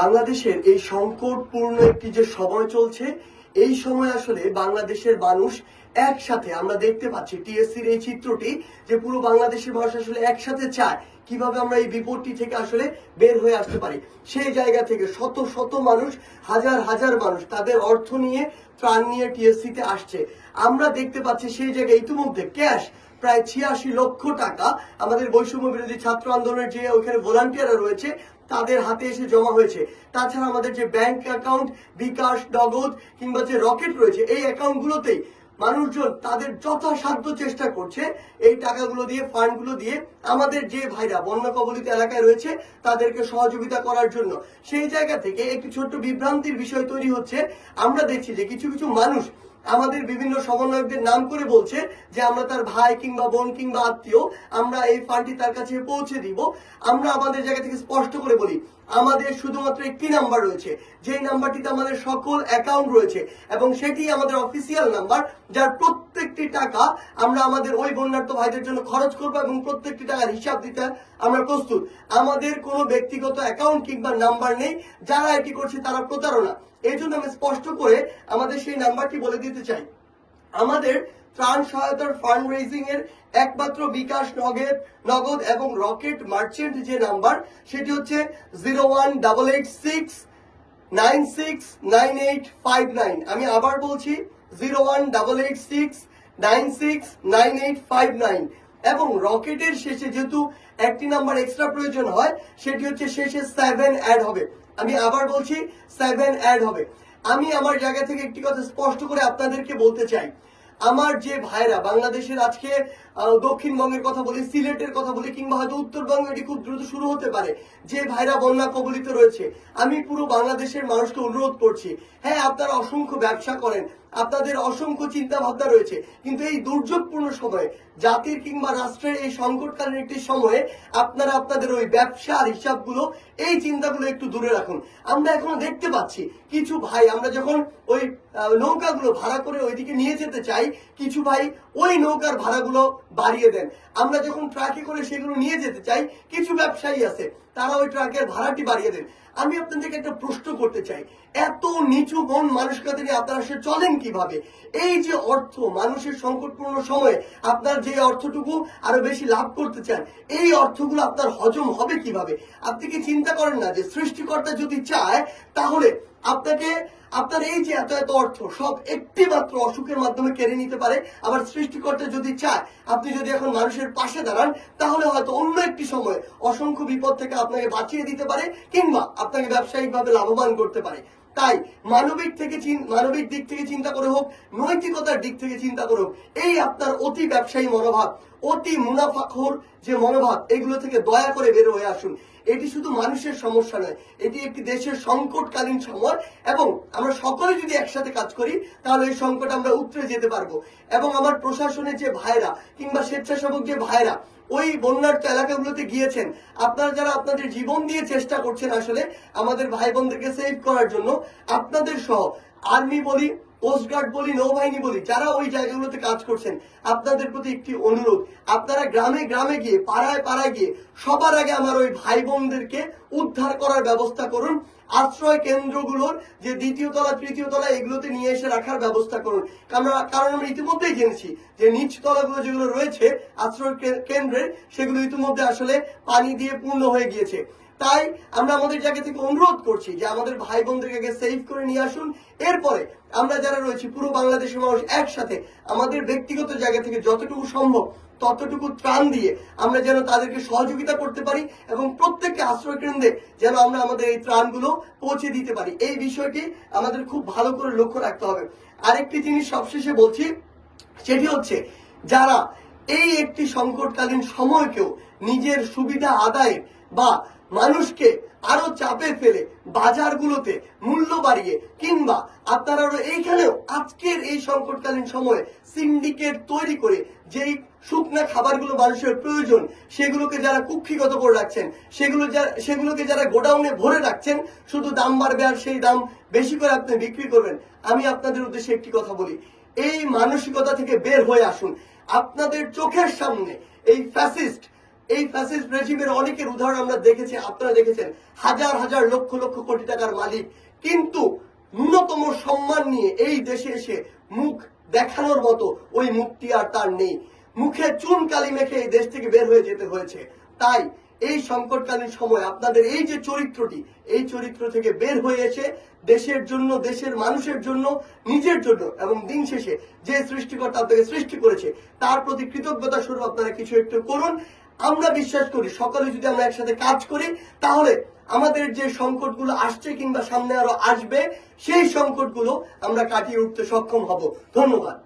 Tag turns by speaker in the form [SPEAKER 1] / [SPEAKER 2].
[SPEAKER 1] বাংলাদেশের এই সংকটপূর্ণ একটি যে সময় চলছে, এই সময় আসলে বাংলাদেশের মানুষ একসাথে আমরা দেখতে পাচ্ছি টিএসসির এই চিত্রটি যে পুরো বাংলাদেশের মানুষ আসলে একসাথে চায় কিভাবে আমরা এই বিপদটি থেকে আসলে বের হয়ে আসতে পারি। সেই জায়গা থেকে শত শত মানুষ, হাজার হাজার মানুষ তাদের অর্থ নিয়ে, ত্রাণ নিয়ে টিএসসিতে আসছে। আমরা দেখতে পাচ্ছি সেই জায়গায় ইতিমধ্যে ক্যাশ প্রায় 86 লক্ষ টাকা আমাদের বৈষম্য বিরোধী ছাত্র আন্দোলনের যে ওখানে ভলান্টিয়াররা রয়েছে তাদের হাতে এসে জমা হয়েছে। তাছাড়া আমাদের যে ব্যাংক অ্যাকাউন্ট, বিকাশ, নগদ কিংবা যে রকেট রয়েছে, এই অ্যাকাউন্টগুলোতেই মানুষজন তাদের যথাসাধ্য চেষ্টা করছে এই টাকাগুলো দিয়ে, ফান্ডগুলো দিয়ে আমাদের যে ভাইরা বন্যা কবলিত এলাকায় রয়েছে তাদেরকে সহযোগিতা করার জন্য। সেই জায়গা থেকে একটি ছোট্ট বিভ্রান্তির বিষয় তৈরি হচ্ছে। আমরা দেখছি যে কিছু কিছু মানুষ আমাদের বিভিন্ন সমন্বয়কদের নাম করে বলছে যে আমরা তার ভাই কিংবা বোন কিংবা আত্মীয়, আমরা এই ফান্ডটি তার কাছে পৌঁছে দিব। আমরা আমাদের জায়গা থেকে স্পষ্ট করে বলি, আমাদের শুধুমাত্র একটি নাম্বার রয়েছে, যেই নাম্বারটিতে আমাদের সকল অ্যাকাউন্ট রয়েছে এবং সেটি আমাদের অফিসিয়াল নাম্বার, যার প্রত্যেকটি টাকা আমরা আমাদের ওই বন্যার্ত ভাইদের জন্য খরচ করবো এবং প্রত্যেকটি টাকার হিসাব দিতে আমরা প্রস্তুত। আমাদের কোনো ব্যক্তিগত অ্যাকাউন্ট কিংবা নাম্বার নেই। যারা এটি করছে তারা প্রতারণা। এই জন্য আমি স্পষ্ট করে আমাদের সেই নাম্বারটি বলে দিতে চাই। আমাদের ত্রাণ সহায়তার ফান্ড রেজিং এর একমাত্র বিকাশ, নগদ এবং রকেট মার্চেন্ট যে নাম্বার, সেটি হচ্ছে 01886969859। আমি আবার বলছি 01886969859। এবং রকেটের শেষে যেহেতু একটি নাম্বার এক্সট্রা প্রয়োজন হয়, সেটি হচ্ছে শেষে 7 অ্যাড হবে। আমি আবার বলছি 7 অ্যাড হবে। আমি আমার জায়গা থেকে একটি কথা স্পষ্ট করে আপনাদেরকে বলতে চাই, আমার যে ভাইরা বাংলাদেশের আজকে দক্ষিণবঙ্গের কথা বলি, সিলেটের কথা বলি, কিংবা হয়তো উত্তরবঙ্গে এটি খুব দ্রুত শুরু হতে পারে, যে ভাইরা বন্যা কবলিত রয়েছে, আমি পুরো বাংলাদেশের মানুষকে অনুরোধ করছি, হ্যাঁ আপনারা অসংখ্য ব্যবসা করেন, আপনাদের অসংখ্য চিন্তা ভাবনা রয়েছে, কিন্তু এই দুর্যোগপূর্ণ সময়ে, জাতির কিংবা রাষ্ট্রের এই সংকটকালীন একটি সময়ে আপনারা আপনাদের ওই ব্যবসার হিসাবগুলো, এই চিন্তাগুলো একটু দূরে রাখুন। আমরা এখনো দেখতে পাচ্ছি কিছু ভাই, আমরা যখন ওই নৌকাগুলো ভাড়া করে ওইদিকে নিয়ে যেতে চাই, কিছু ভাই ওই নৌকার ভাড়াগুলো বাড়িয়ে দেন। আমরা যখন ট্রাকে করে সেগুলো নিয়ে যেতে চাই, কিছু ব্যবসায়ী আছে তারা ওই ট্রাকের ভাড়াটি বাড়িয়ে দেন। আমি আপনাদেরকে একটা প্রশ্ন করতে চাই, এত নিচু মন মানসিকতা নিয়ে আপনারা সে চলেন কিভাবে? এই যে অর্থ মানুষের সংকটপূর্ণ সময়ে আপনার যে অর্থটুকু আরো বেশি লাভ করতে চান, এই অর্থগুলো আপনার হজম হবে কিভাবে? আপনি কি চিন্তা করেন না যে সৃষ্টিকর্তা যদি চায় তাহলে আপনাকে আপনার এই যে এত এত অর্থ সব একটি মাত্র অসুখের মাধ্যমে কেড়ে নিতে পারে? আবার সৃষ্টিকর্তা যদি চায়, আপনি যদি এখন মানুষের পাশে দাঁড়ান, তাহলে হয়তো অন্য একটি সময় অসংখ্য বিপদ থেকে আপনাকে বাঁচিয়ে দিতে পারে কিংবা আপনাকে ব্যবসায়িকভাবে লাভবান করতে পারে। তাই মানবিক দিক থেকে চিন্তা করে হোক, নৈতিকতার দিক থেকে চিন্তা করে হোক, এই আপনার অতি ব্যবসায়ী মনোভাব, অতি মুনাফাখোর যে মনোভাব, এগুলো থেকে দয়া করে বের হয়ে আসুন। এটি শুধু মানুষের সমস্যা নয়, এটি একটি দেশের সংকটকালীন সময় এবং আমরা সকলে যদি একসাথে কাজ করি তাহলে এই সংকট আমরা উতরে যেতে পারবো। এবং আমার প্রশাসনের যে ভাইরা কিংবা স্বেচ্ছাসেবক যে ভাইরা ওই বন্যার্ত এলাকাগুলোতে গিয়েছেন, আপনারা যারা আপনাদের জীবন দিয়ে চেষ্টা করছেন আসলে আমাদের ভাই বোনদেরকে সেভ করার জন্য, আপনাদের সহ আর্মি বলি, কোস্টগার্ড বলি, নৌবাহিনী বলি, যারা ওই জায়গাগুলোতে কাজ করছেন, আপনাদের প্রতি একটি অনুরোধ, আপনারা গ্রামে গ্রামে গিয়ে, পাড়ায় পাড়ায় গিয়ে সবার আগে আমার ওই ভাই বোনদেরকে উদ্ধার করার ব্যবস্থা করুন। আশ্রয় কেন্দ্রগুলোর যে দ্বিতীয় তলা, তৃতীয় তলা, এগুলোতে নিয়ে এসে রাখার ব্যবস্থা করুন। কারণ আমরা ইতিমধ্যেই জেনেছি যে নিচ তলাগুলো যেগুলো রয়েছে আশ্রয় কেন্দ্রের, সেগুলো ইতিমধ্যে আসলে পানি দিয়ে পূর্ণ হয়ে গিয়েছে। তাই আমরা আমাদের জায়গা থেকে অনুরোধ করছি যে আমাদের ভাই বোনদেরকে সেভ করে নিয়ে আসুন। এরপরে আমরা যারা রয়েছি পুরো বাংলাদেশের মানুষ একসাথে আমাদের ব্যক্তিগত জায়গা থেকে যতটুকু সম্ভব ততটুকু ত্রাণ দিয়ে আমরা যেন তাদেরকে সহযোগিতা করতে পারি এবং প্রত্যেককে আশ্রয় কেন্দ্রে যেন আমরা আমাদের এই ত্রাণগুলো পৌঁছে দিতে পারি, এই বিষয়টি আমাদের খুব ভালো করে লক্ষ্য রাখতে হবে। আরেকটি জিনিস সবশেষে বলছি, সেটি হচ্ছে যারা এই একটি সংকটকালীন সময়কেও নিজের সুবিধা আদায়ে বা মানুষকে আরো চাপে ফেলে বাজারগুলোতে মূল্য বাড়িয়ে কিংবা আপনারা এইখানেও আজকের এই সংকটকালীন সময়ে সিন্ডিকেট তৈরি করে যেই শুকনা খাবারগুলো মানুষের প্রয়োজন সেগুলোকে যারা কুক্ষিগত করে রাখছেন, সেগুলোকে যারা গোডাউনে ভরে রাখছেন, শুধু দাম বাড়বে আর সেই দাম বেশি করে আপনি বিক্রি করবেন। আমি আপনাদের উদ্দেশ্যে একটি কথা বলি, এই মানসিকতা থেকে বের হয়ে আসুন। আপনাদের চোখের সামনে এই ফ্যাসিস্ট এই ফ্যাসিস্ট রেজিমের অনেকের উদাহরণ আমরা দেখেছি, আপনারা দেখেছেন, হাজার হাজার লক্ষ লক্ষ কোটি টাকার মালিক, কিন্তু ন্যূনতম সম্মান নিয়ে এই দেশে এসে মুখ দেখানোর মতো ওই মুক্তি আর তার নেই। মুখে চুন কালি মেখে এই দেশ থেকে বের হয়ে যেতে হয়েছে। তাই এই সংকটকালীন সময় আপনাদের এই যে চরিত্রটি, এই চরিত্র থেকে বের হয়ে এসে দেশের জন্য, দেশের মানুষের জন্য, নিজের জন্য এবং দিন শেষে যে সৃষ্টিকর্তা আপনাকে সৃষ্টি করেছে তার প্রতি কৃতজ্ঞতা স্বরূপ আপনারা কিছু একটু করুন। আমরা বিশ্বাস করি সকলে যদি আমরা একসাথে কাজ করি তাহলে আমাদের যে সংকটগুলো আসছে কিংবা সামনে আরো আসবে সেই সংকটগুলো আমরা কাটিয়ে উঠতে সক্ষম হব। ধন্যবাদ।